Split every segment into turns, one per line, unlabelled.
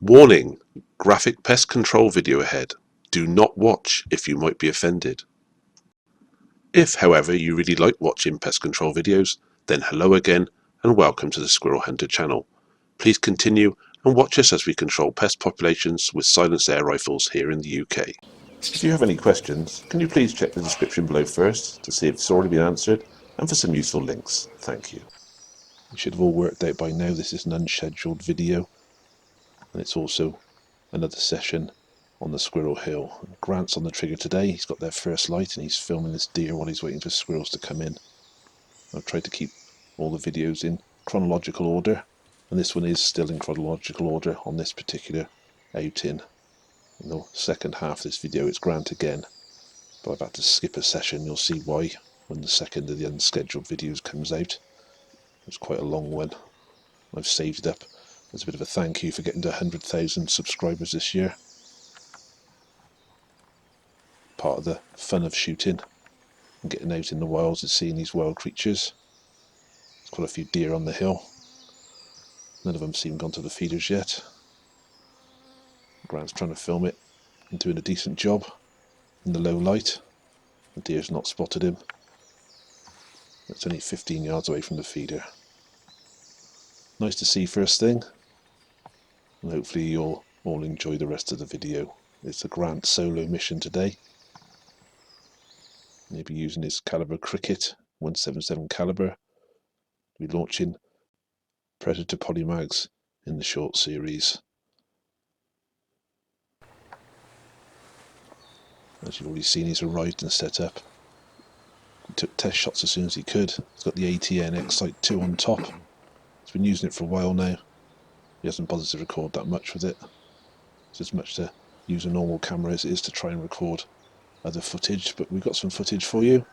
Warning! Graphic pest control video ahead. Do not watch if you might be offended. If, however, you really like watching pest control videos, then hello again and welcome to the Squirrel Hunter channel. Please continue and watch us as we control pest populations with silenced air rifles here in the UK. If you have any questions, can you please check the description below first to see if it's already been answered and for some useful links. Thank you. You should have all worked out by now this is an unscheduled video, and it's also another session on the Squirrel Hill. Grant's on the trigger today. He's got their first light and he's filming this deer while he's waiting for squirrels to come in. I've tried to keep all the videos in chronological order, and this one is still in chronological order on this particular outing. In the second half of this video it's Grant again, but I've had to skip a session. You'll see why when the second of the unscheduled videos comes out. It's quite a long one. I've saved it up as a bit of a thank you for getting to 100,000 subscribers this year. Part of the fun of shooting and getting out in the wilds is seeing these wild creatures. There's quite a few deer on the hill. None of them seem gone to the feeders yet. Grant's trying to film it and doing a decent job in the low light. The deer's not spotted him. It's only 15 yards away from the feeder. Nice to see first thing, and hopefully you'll all enjoy the rest of the video. It's a Grant solo mission today. Maybe using his caliber cricket, 177 caliber. We'll be launching Predator polymags in the short series. As you've already seen, he's arrived and set up. He took test shots as soon as he could. He's got the ATN Excite 2 on top. He's been using it for a while now. He hasn't bothered to record that much with it. It's as much to use a normal camera as it is to try and record other footage, but we've got some footage for you.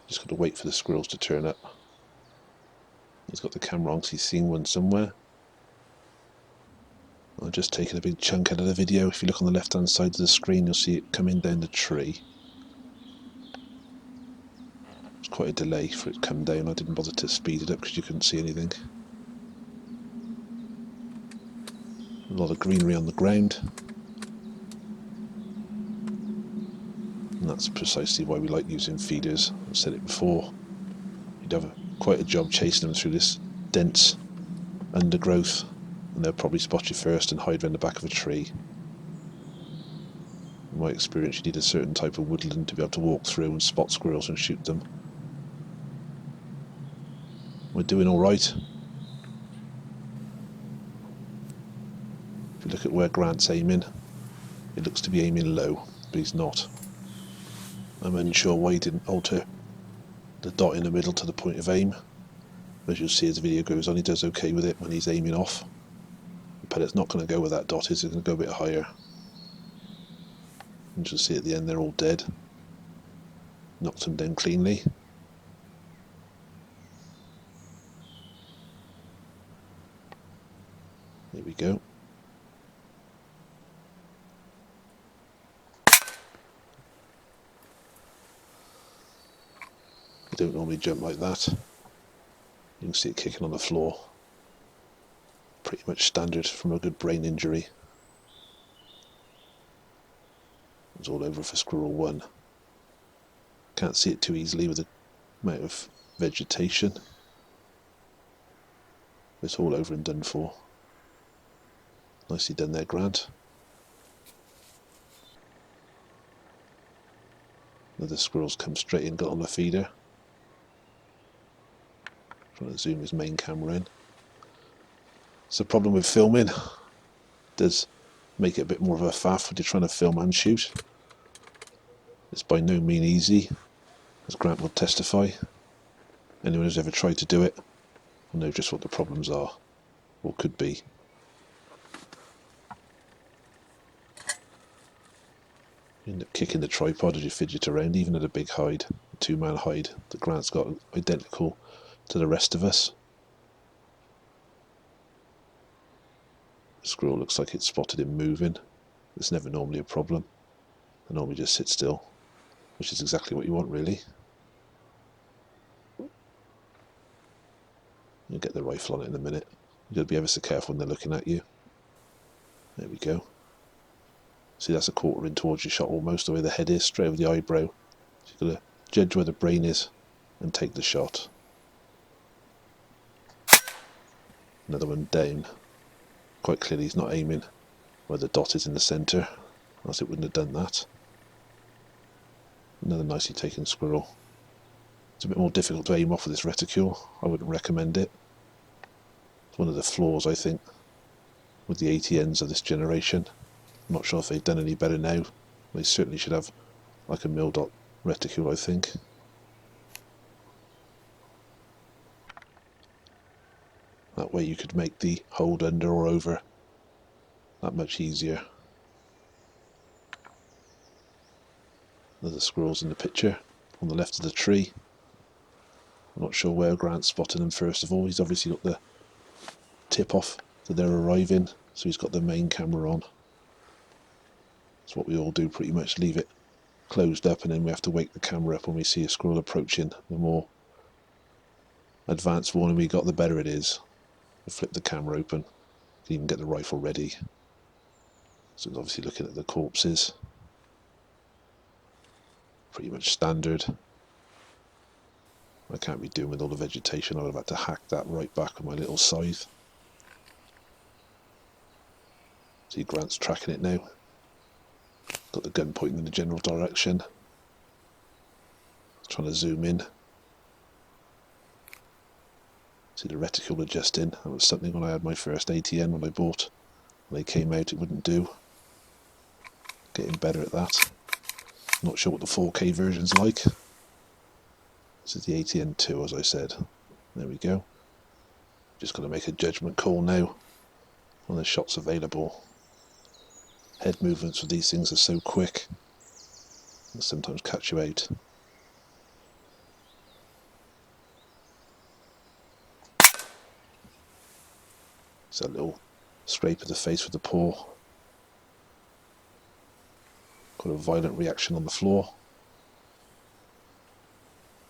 Just got to wait for the squirrels to turn up. He's got the camera on because he's seen one somewhere. I've just taken a big chunk out of the video. If you look on the left hand side of the screen, you'll see it coming down the tree. It's quite a delay for it to come down. I didn't bother to speed it up because you couldn't see anything. A lot of greenery on the ground. And that's precisely why we like using feeders. I've said it before. You'd have quite a job chasing them through this dense undergrowth, and they'll probably spot you first and hide around the back of a tree. In my experience, you need a certain type of woodland to be able to walk through and spot squirrels and shoot them. We're doing alright. If you look at where Grant's aiming, it looks to be aiming low, but he's not. I'm unsure why he didn't alter the dot in the middle to the point of aim. As you'll see as the video goes on, he does okay with it when he's aiming off. But it's not going to go where that dot is, it's going to go a bit higher. And you'll see at the end they're all dead. Knocked them down cleanly. There we go. They don't normally jump like that. You can see it kicking on the floor. Pretty much standard from a good brain injury. It's all over for Squirrel 1. Can't see it too easily with the amount of vegetation. It's all over and done for. Nicely done there, Grant. Another squirrel's come straight in, got on the feeder. Trying to zoom his main camera in. It's the problem with filming. It does make it a bit more of a faff when you're trying to film and shoot. It's by no means easy, as Grant will testify. Anyone who's ever tried to do it will know just what the problems are, or could be. You end up kicking the tripod as you fidget around, even at a big hide, a 2-man hide that Grant's got identical to the rest of us. The squirrel looks like it spotted him moving. It's never normally a problem. They normally just sit still, which is exactly what you want, really. You'll get the rifle on it in a minute. You've got to be ever so careful when they're looking at you. There we go. See, that's a quarter in towards your shot almost, the way the head is, straight over the eyebrow. So you've got to judge where the brain is and take the shot. Another one down. Quite clearly he's not aiming where the dot is in the centre, else it wouldn't have done that. Another nicely taken squirrel. It's a bit more difficult to aim off with this reticule. I wouldn't recommend it. It's one of the flaws, I think, with the ATNs of this generation. I'm not sure if they've done any better now. They certainly should have like a mil-dot reticule, I think. That way you could make the hold under or over that much easier. Another squirrel's in the picture on the left of the tree. I'm not sure where Grant's spotted them first of all. He's obviously got the tip off that they're arriving, so he's got the main camera on. That's what we all do pretty much, leave it closed up and then we have to wake the camera up when we see a squirrel approaching. The more advanced warning we got, the better it is. We flip the camera open, you can even get the rifle ready. So it's obviously looking at the corpses. Pretty much standard. I can't be doing with all the vegetation. I would have had to hack that right back with my little scythe. See, Grant's tracking it now. Got the gun pointing in the general direction. Trying to zoom in. See the reticule adjusting. That was something when I had my first ATN when I bought. When they came out it wouldn't do. Getting better at that. Not sure what the 4K version's like. This is the ATN 2, as I said. There we go. Just got to make a judgment call now on the shots available. Head movements with these things are so quick, they sometimes catch you out. It's a little scrape of the face with the paw. Got a violent reaction on the floor.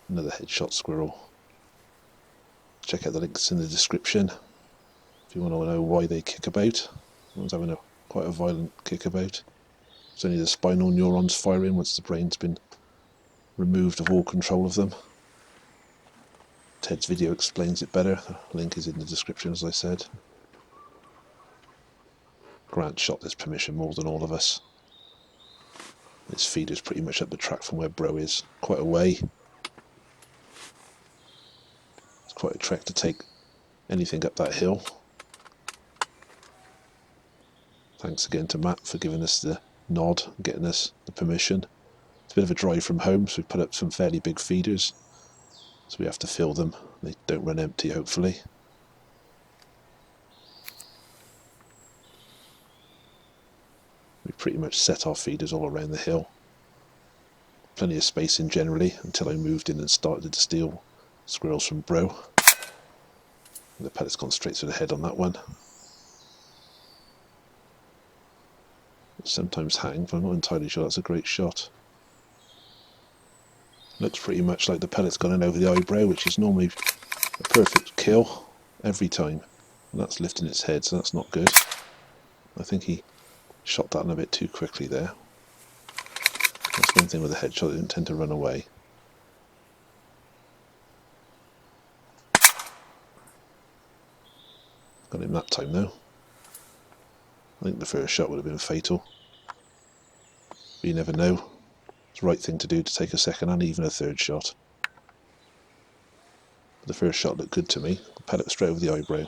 Another headshot squirrel. Check out the links in the description if you want to know why they kick about. One's having quite a violent kick about. It's only the spinal neurons firing once the brain's been removed of all control of them. Ted's video explains it better. The link is in the description, as I said. Grant shot this permission more than all of us. This feeder's pretty much up the track from where Bro is, quite a way. It's quite a trek to take anything up that hill. Thanks again to Matt for giving us the nod and getting us the permission. It's a bit of a drive from home, so we put up some fairly big feeders. So we have to fill them. They don't run empty, hopefully. We pretty much set our feeders all around the hill. Plenty of spacing generally, until I moved in and started to steal squirrels from Bro. And the pellet's gone straight to the head on that one. It sometimes hangs, but I'm not entirely sure that's a great shot. Looks pretty much like the pellet's gone in over the eyebrow, which is normally a perfect kill every time. And that's lifting its head, so that's not good. I think he shot that in a bit too quickly there. That's one thing with a headshot, they don't tend to run away. Got him that time though. I think the first shot would have been fatal. But you never know. It's the right thing to do to take a second and even a third shot. But the first shot looked good to me. The pellet straight over the eyebrow.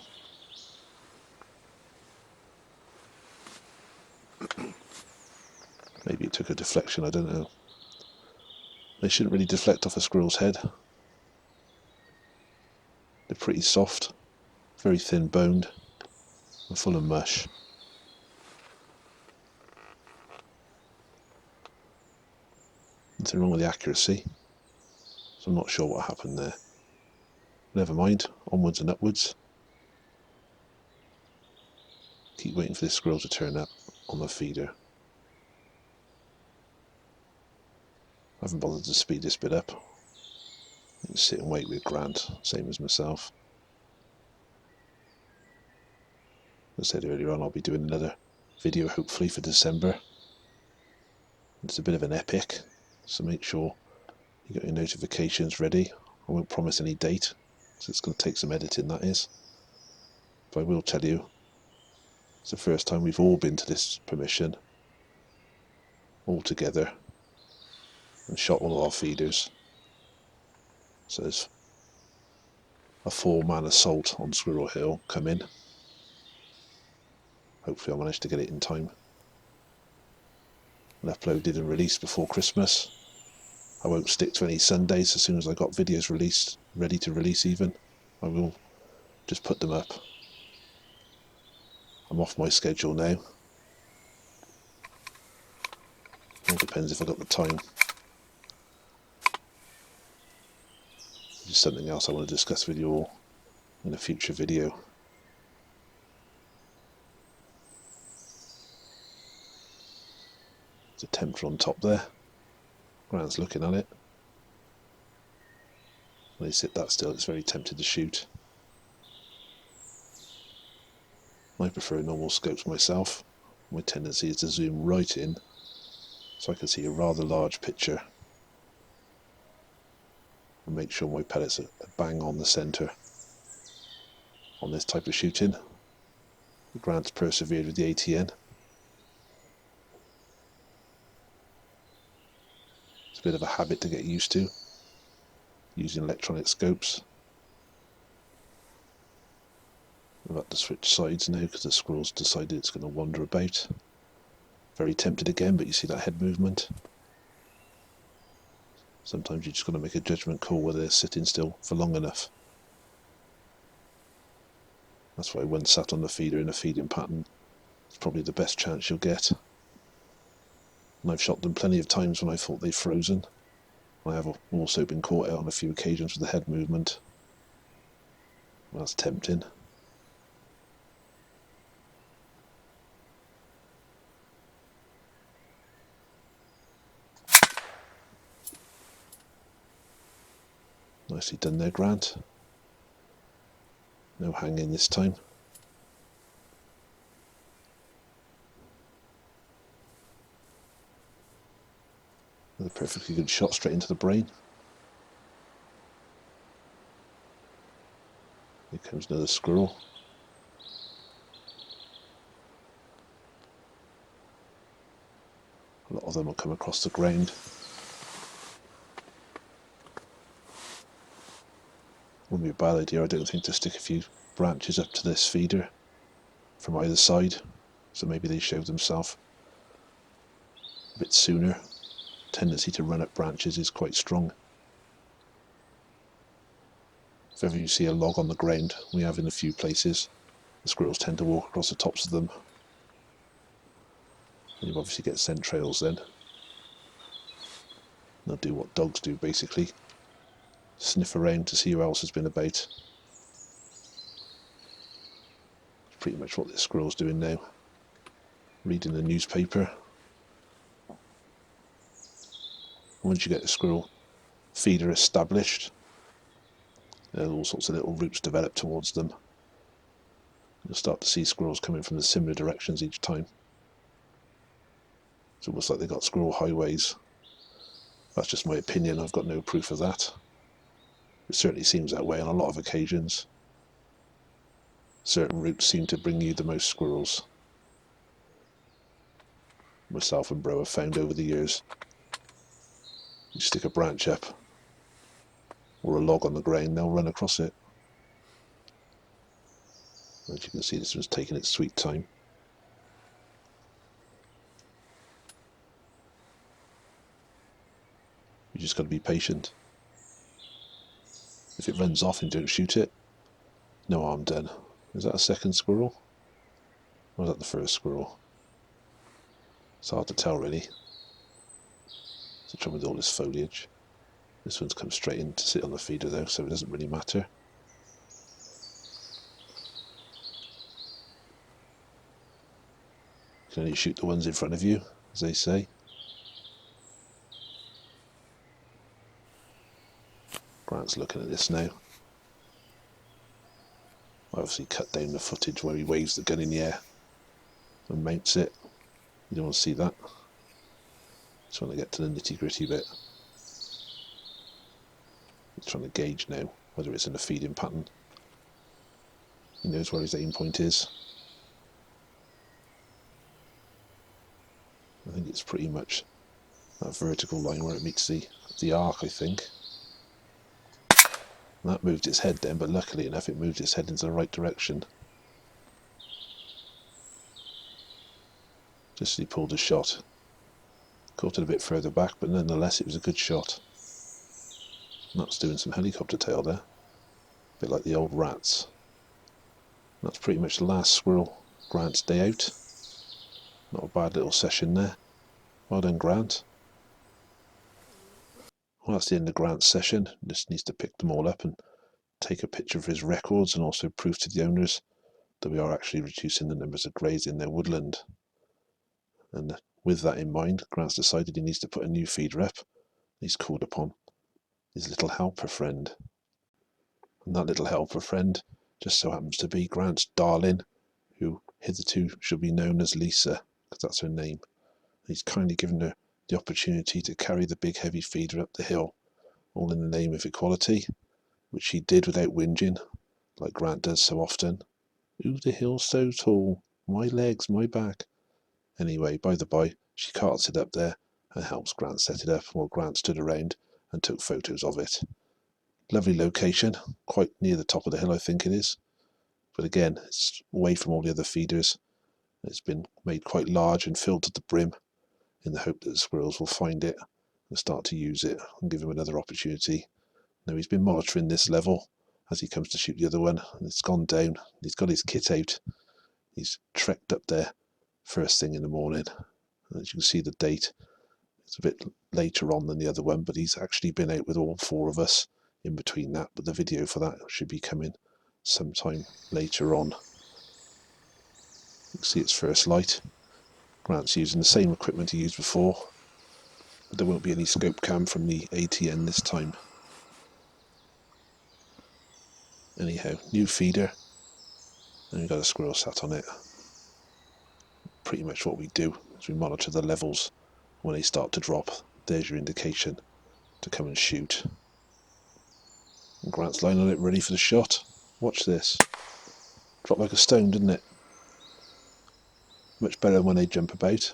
Maybe it took a deflection, I don't know. They shouldn't really deflect off a squirrel's head. They're pretty soft, very thin boned, and full of mush. Nothing wrong with the accuracy, so I'm not sure what happened there. Never mind, onwards and upwards. Keep waiting for this squirrel to turn up on the feeder. I haven't bothered to speed this bit up. I can sit and wait with Grant, same as myself. As I said earlier on, I'll be doing another video hopefully for December. It's a bit of an epic, so make sure you got your notifications ready. I won't promise any date, because it's going to take some editing, that is. But I will tell you, it's the first time we've all been to this permission, all together, and shot all of our feeders. So there's a 4-man assault on Squirrel Hill coming. Hopefully I'll manage to get it in time and uploaded and released before Christmas. I won't stick to any Sundays. As soon as I got videos released, ready to release even, I will just put them up. I'm off my schedule now. All depends if I got the time. Just something else I want to discuss with you all in a future video. There's a tempter on top there. Grant's looking at it. When they sit that still, it's very tempted to shoot. I prefer normal scopes myself. My tendency is to zoom right in so I can see a rather large picture and make sure my pellets are bang on the centre. On this type of shooting, Grant's persevered with the ATN. It's a bit of a habit to get used to, using electronic scopes. I'm about to switch sides now because the squirrel's decided it's going to wander about. Very tempted again, but you see that head movement. Sometimes you just got to make a judgment call whether they're sitting still for long enough. That's why when sat on the feeder in a feeding pattern, it's probably the best chance you'll get. And I've shot them plenty of times when I thought they'd frozen. I have also been caught out on a few occasions with the head movement. That's tempting. Nicely done there, Grant. No hanging this time. Another perfectly good shot straight into the brain. Here comes another squirrel. A lot of them will come across the ground. Wouldn't be a bad idea, I don't think, to stick a few branches up to this feeder from either side, so maybe they show themselves a bit sooner. Tendency to run up branches is quite strong. If ever you see a log on the ground, we have in a few places, the squirrels tend to walk across the tops of them. And you obviously get scent trails then. They'll do what dogs do basically, sniff around to see who else has been about. It's pretty much what this squirrel's doing now, reading the newspaper. Once you get the squirrel feeder established, there's all sorts of little routes develop towards them. You'll start to see squirrels coming from the similar directions each time. It's almost like they've got squirrel highways. That's just my opinion, I've got no proof of that. It certainly seems that way on a lot of occasions. Certain routes seem to bring you the most squirrels. Myself and Bro have found over the years. You stick a branch up or a log on the ground, they'll run across it. As you can see, this one's taking its sweet time. You just got to be patient. If it runs off and don't shoot it, no harm done. Is that a second squirrel? Or is that the first squirrel? It's hard to tell really. It's the trouble with all this foliage. This one's come straight in to sit on the feeder though, so it doesn't really matter. You can only shoot the ones in front of you, as they say. Grant's looking at this now. I obviously cut down the footage where he waves the gun in the air and mounts it. You don't want to see that. Just want to get to the nitty gritty bit. He's trying to gauge now whether it's in a feeding pattern. He knows where his aim point is. I think it's pretty much that vertical line where it meets the arc, I think. And that moved its head then, but luckily enough it moved its head into the right direction. Just as he pulled a shot. Caught it a bit further back, but nonetheless it was a good shot. And that's doing some helicopter tail there. A bit like the old rats. And that's pretty much the last squirrel Grant's day out. Not a bad little session there. Well done, Grant. Well, that's the end of Grant's session. Just needs to pick them all up and take a picture of his records and also prove to the owners that we are actually reducing the numbers of greys in their woodland. And with that in mind, Grant's decided he needs to put a new feeder up. He's called upon his little helper friend. And that little helper friend just so happens to be Grant's darling, who hitherto should be known as Lisa, because that's her name. He's kindly given her the opportunity to carry the big heavy feeder up the hill, all in the name of equality, which she did without whinging, like Grant does so often. Ooh, the hill's so tall, my legs, my back. Anyway, by the by, she carts it up there and helps Grant set it up while Grant stood around and took photos of it. Lovely location, quite near the top of the hill I think it is, but again it's away from all the other feeders. It's been made quite large and filled to the brim in the hope that the squirrels will find it and start to use it and give him another opportunity. Now he's been monitoring this level as he comes to shoot the other one, and it's gone down. He's got his kit out. He's trekked up there first thing in the morning. And as you can see the date, it's a bit later on than the other one, but he's actually been out with all four of us in between that, but the video for that should be coming sometime later on. You can see its first light. Grant's using the same equipment he used before, but there won't be any scope cam from the ATN this time. Anyhow, new feeder, and we've got a squirrel sat on it. Pretty much what we do is we monitor the levels. When they start to drop, there's your indication to come and shoot. And Grant's lying on it ready for the shot. Watch this. Dropped like a stone, didn't it? Much better when they jump about.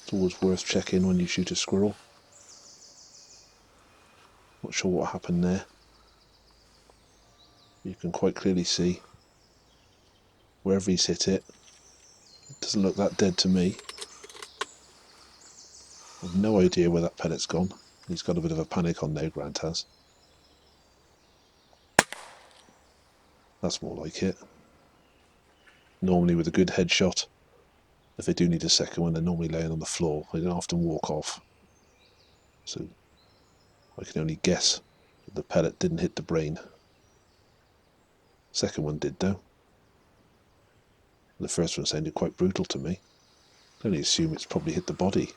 It's always worth checking when you shoot a squirrel. Not sure what happened there. You can quite clearly see wherever he's hit it. It doesn't look that dead to me. I've no idea where that pellet's gone. He's got a bit of a panic on now, Grant has. That's more like it. Normally with a good headshot, if they do need a second one, they're normally laying on the floor. They don't often walk off. So I can only guess that the pellet didn't hit the brain. Second one did though. The first one sounded quite brutal to me. I can only assume it's probably hit the body.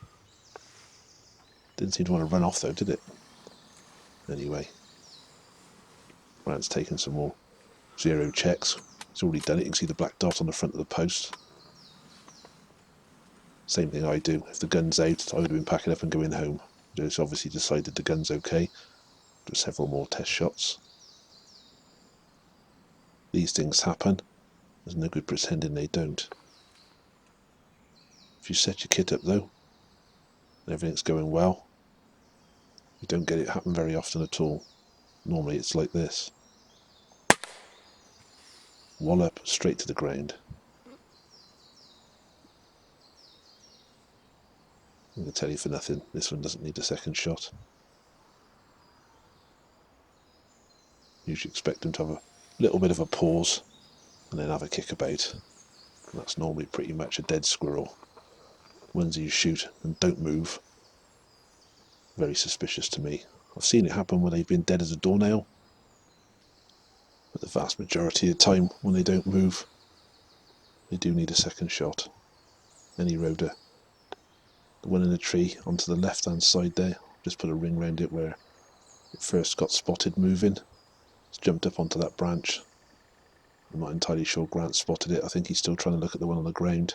Didn't seem to want to run off though, did it? Anyway, Grant's taken some more zero checks. He's already done it. You can see the black dot on the front of the post. Same thing I do. If the gun's out, I would have been packing up and going home. He's obviously decided the gun's okay. Do several more test shots. These things happen. There's no good pretending they don't. If you set your kit up though, and everything's going well, you don't get it happen very often at all. Normally it's like this. Wallop straight to the ground. I'm going to tell you for nothing, this one doesn't need a second shot. Usually expect them to have a little bit of a pause and then have a kick about. And that's normally pretty much a dead squirrel. Ones you shoot and don't move, very suspicious to me. I've seen it happen when they've been dead as a doornail, but the vast majority of the time when they don't move, they do need a second shot. Any roder, the one in the tree onto the left hand side there, just put a ring round it where it first got spotted moving. jumped up onto that branch. I'm not entirely sure Grant spotted it. I think he's still trying to look at the one on the ground.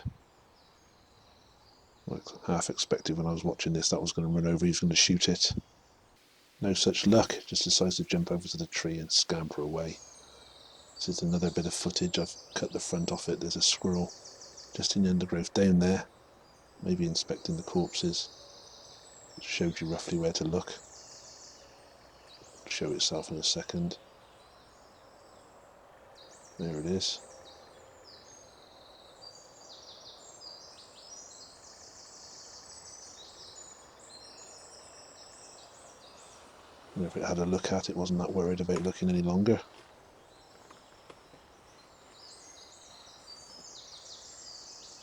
I half expected when I was watching this that was going to run over, he was going to shoot it. No such luck, just decides to jump over to the tree and scamper away. This is another bit of footage. I've cut the front off it. There's a squirrel just in the undergrowth down there, maybe inspecting the corpses. It showed you roughly where to look. It'll show itself in a second. There it is. And if it had a look at, it wasn't that worried about looking any longer.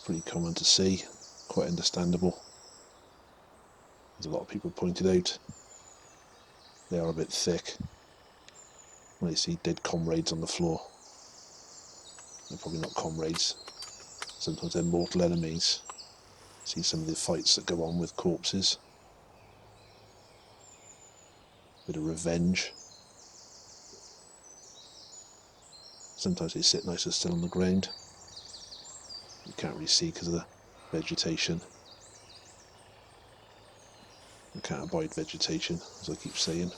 Pretty common to see, quite understandable. As a lot of people pointed out, they are a bit thick. When you see dead comrades on the floor, they're probably not comrades. Sometimes they're mortal enemies. See some of the fights that go on with corpses. Bit of revenge. Sometimes they sit nice and still on the ground. You can't really see because of the vegetation. I can't abide vegetation, as I keep saying.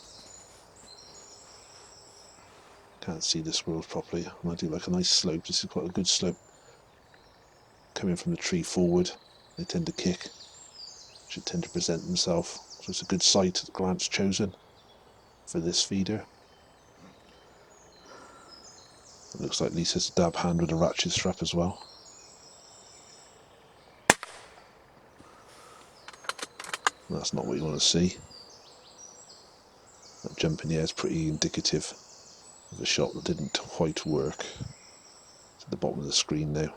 Can't see the squirrels properly. And I do like a nice slope. This is quite a good slope. Coming from the tree forward, they tend to kick. Should tend to present themselves. So it's a good site that Grant's chosen for this feeder. It looks like Lisa's a dab hand with a ratchet strap as well. That's not what you want to see. That jump in the air is pretty indicative of a shot that didn't quite work. It's at the bottom of the screen now.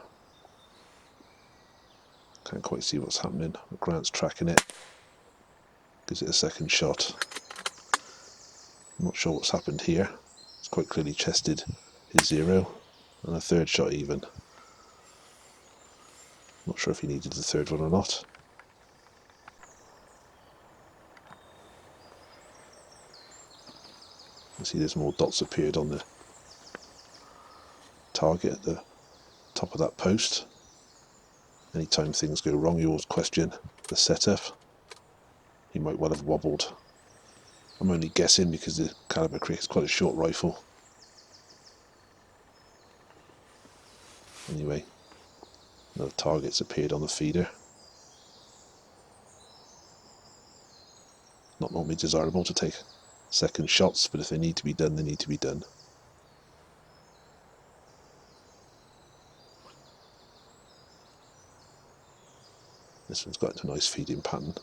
Can't quite see what's happening, but Grant's tracking it. Gives it a second shot. I'm not sure what's happened here. It's quite clearly chested his 0, and a third shot even. Not sure if he needed the third one or not. You see there's more dots appeared on the target at the top of that post. Anytime things go wrong, you always question the setup. He might well have wobbled. I'm only guessing because the caliber create is quite a short rifle. Anyway, another target's appeared on the feeder. Not normally desirable to take second shots, but if they need to be done, they need to be done. This one's got a nice feeding pattern.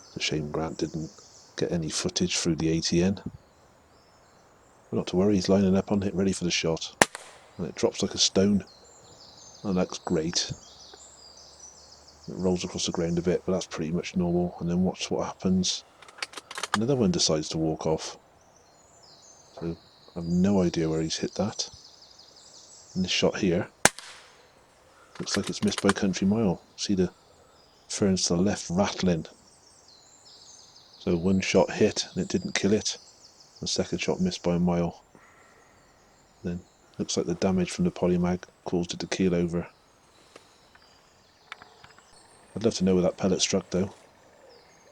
It's a shame Grant didn't get any footage through the ATN. But not to worry, he's lining up on it, ready for the shot. And it drops like a stone. And that's great. It rolls across the ground a bit, but that's pretty much normal. And then watch what happens. Another one decides to walk off. So I have no idea where he's hit that. And this shot here looks like it's missed by a country mile. See the ferns to the left rattling. So one shot hit and it didn't kill it. The second shot missed by a mile. Then looks like the damage from the polymag caused it to keel over. I'd love to know where that pellet struck though.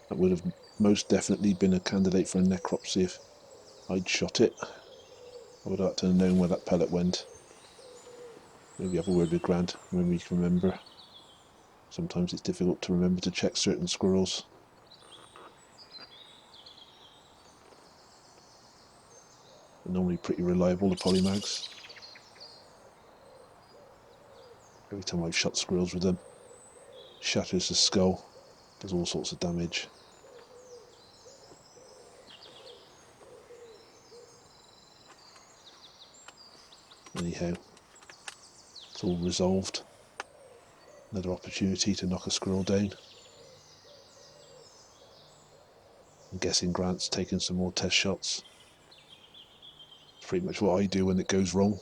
That would have most definitely been a candidate for a necropsy if I'd shot it. I would have had to have known where that pellet went. Maybe have a word with Grant when we can remember. Sometimes it's difficult to remember to check certain squirrels. They're normally pretty reliable, the polymags. Every time I've shot squirrels with them, shatters the skull, does all sorts of damage. Anyhow, it's all resolved. Another opportunity to knock a squirrel down. I'm guessing Grant's taken some more test shots. It's pretty much what I do when it goes wrong.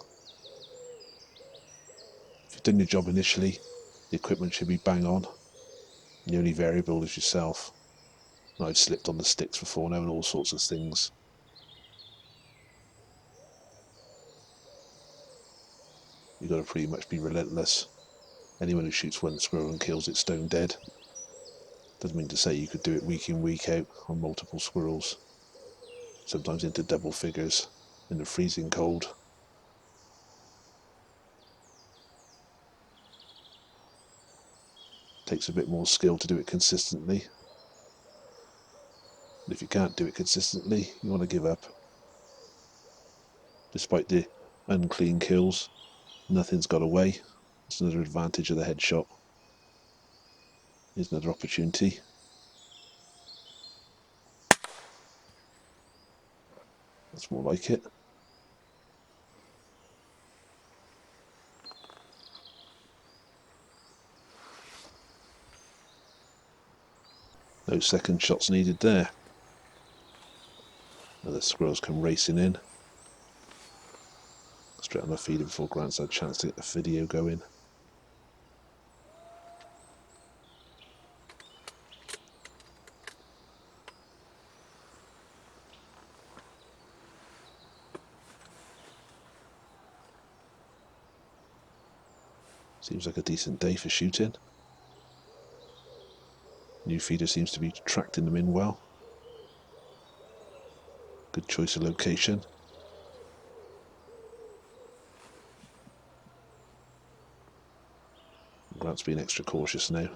If you've done your job initially, the equipment should be bang on. The only variable is yourself. I've slipped on the sticks before now and all sorts of things. You've got to pretty much be relentless. Anyone who shoots one squirrel and kills it stone dead. Doesn't mean to say you could do it week in, week out on multiple squirrels. Sometimes into double figures in the freezing cold. Takes a bit more skill to do it consistently. And if you can't do it consistently, you want to give up. Despite the unclean kills, nothing's got away. It's another advantage of the headshot. Here's another opportunity. That's more like it. No second shots needed there. Now the squirrels come racing in. Straight on my feeder before Grant's had a chance to get the video going. Seems like a decent day for shooting. New feeder seems to be tracking them in well. Good choice of location. Grant's being extra cautious now.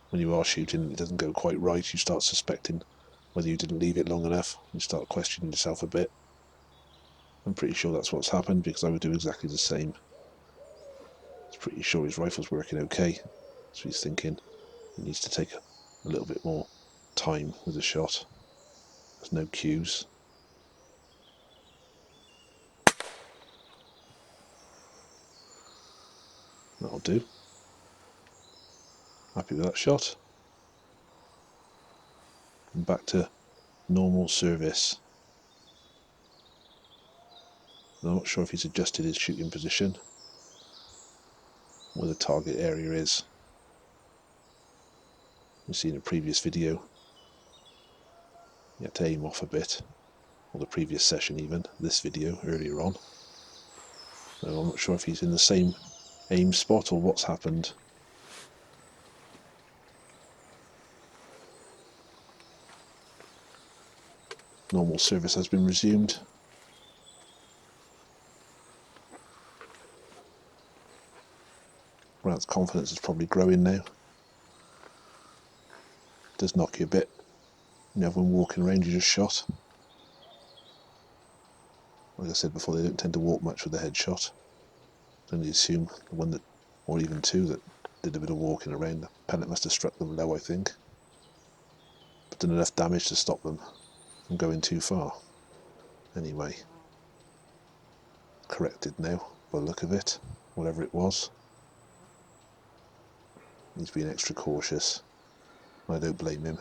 When you are shooting and it doesn't go quite right, you start suspecting whether you didn't leave it long enough. You start questioning yourself a bit. I'm pretty sure that's what's happened because I would do exactly the same. He's pretty sure his rifle's working okay, so he's thinking he needs to take a little bit more time with the shot. There's no cues. That'll do. Happy with that shot. And back to normal service. I'm not sure if he's adjusted his shooting position, where the target area is. You've seen a previous video. You had to aim off a bit, or the previous session even, this video earlier on. So I'm not sure if he's in the same aim spot or what's happened. Normal service has been resumed. Grant's confidence is probably growing now. It does knock you a bit. You know, when walking around you just shot. Like I said before, they don't tend to walk much with the headshot. I only assume the one that, or even two that did a bit of walking around, the pellet must have struck them low, I think. But done enough damage to stop them from going too far. Anyway, corrected now by the look of it, whatever it was. He's being extra cautious. I don't blame him.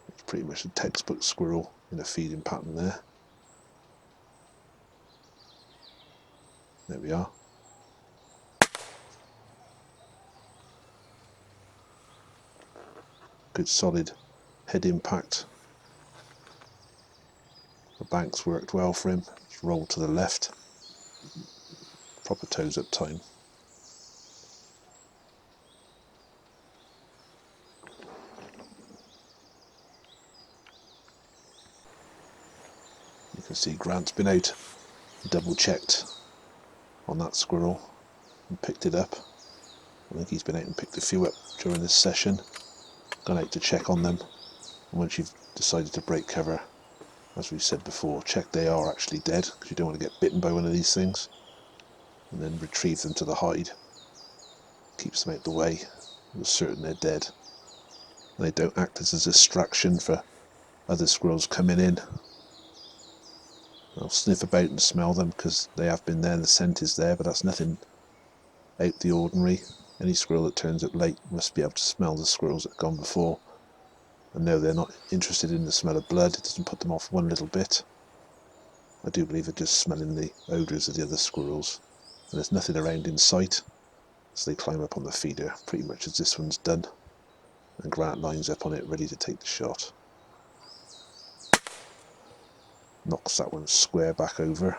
It's pretty much a textbook squirrel in a feeding pattern there. There we are. Good solid head impact. The banks worked well for him. Just rolled to the left. Proper toes up time. You can see Grant's been out, double checked on that squirrel and picked it up. I think he's been out and picked a few up during this session. Gone out to check on them. And once you've decided to break cover, as we've said before, check they are actually dead, because you don't want to get bitten by one of these things. And then retrieve them to the hide. Keeps them out the way. You're certain they're dead. And they don't act as a distraction for other squirrels coming in. I'll sniff about and smell them because they have been there, the scent is there, but that's nothing out the ordinary. Any squirrel that turns up late must be able to smell the squirrels that have gone before. And no, they're not interested in the smell of blood. It doesn't put them off one little bit. I do believe they're just smelling the odours of the other squirrels. And there's nothing around in sight. So they climb up on the feeder pretty much as this one's done, and Grant lines up on it ready to take the shot. Knocks that one square back over.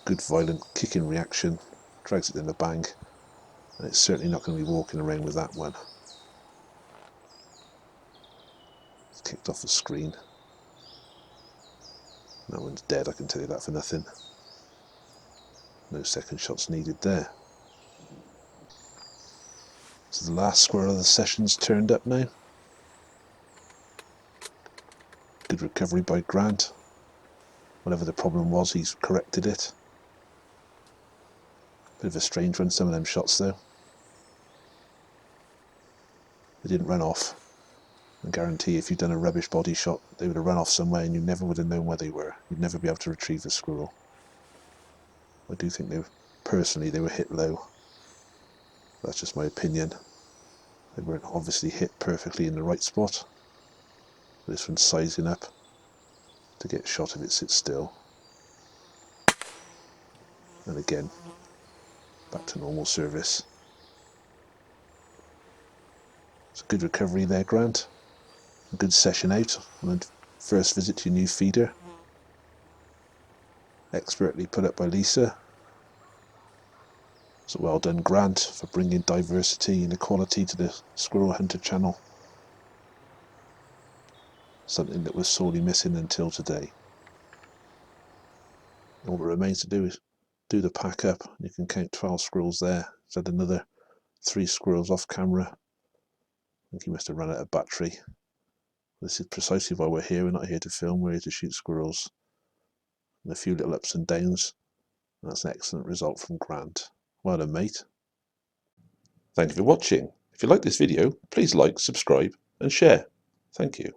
Good violent kicking reaction, drags it in the bank, and it's certainly not going to be walking around with that one. It's kicked off the screen. That one's dead, I can tell you that for nothing. No second shots needed there. So the last squirrel of the session's turned up now. Good recovery by Grant. Whatever the problem was, he's corrected it. Bit of a strange one, some of them shots though. They didn't run off. I guarantee if you'd done a rubbish body shot, they would have run off somewhere and you never would have known where they were. You'd never be able to retrieve the squirrel. I do think personally they were hit low. That's just my opinion. They weren't obviously hit perfectly in the right spot. This one's sizing up to get a shot of it sit still. And again, back to normal service. It's a good recovery there, Grant. A good session out on the first visit to your new feeder. Expertly put up by Lisa. So well done, Grant, for bringing diversity and equality to the Squirrel Hunter channel. Something that was sorely missing until today. All that remains to do is do the pack up. You can count 12 squirrels there. He's had another 3 squirrels off camera. I think he must have run out of battery. This is precisely why we're here. We're not here to film, we're here to shoot squirrels. And a few little ups and downs. And that's an excellent result from Grant. Well done, mate. Thank you for watching. If you like this video, please like, subscribe and share. Thank you.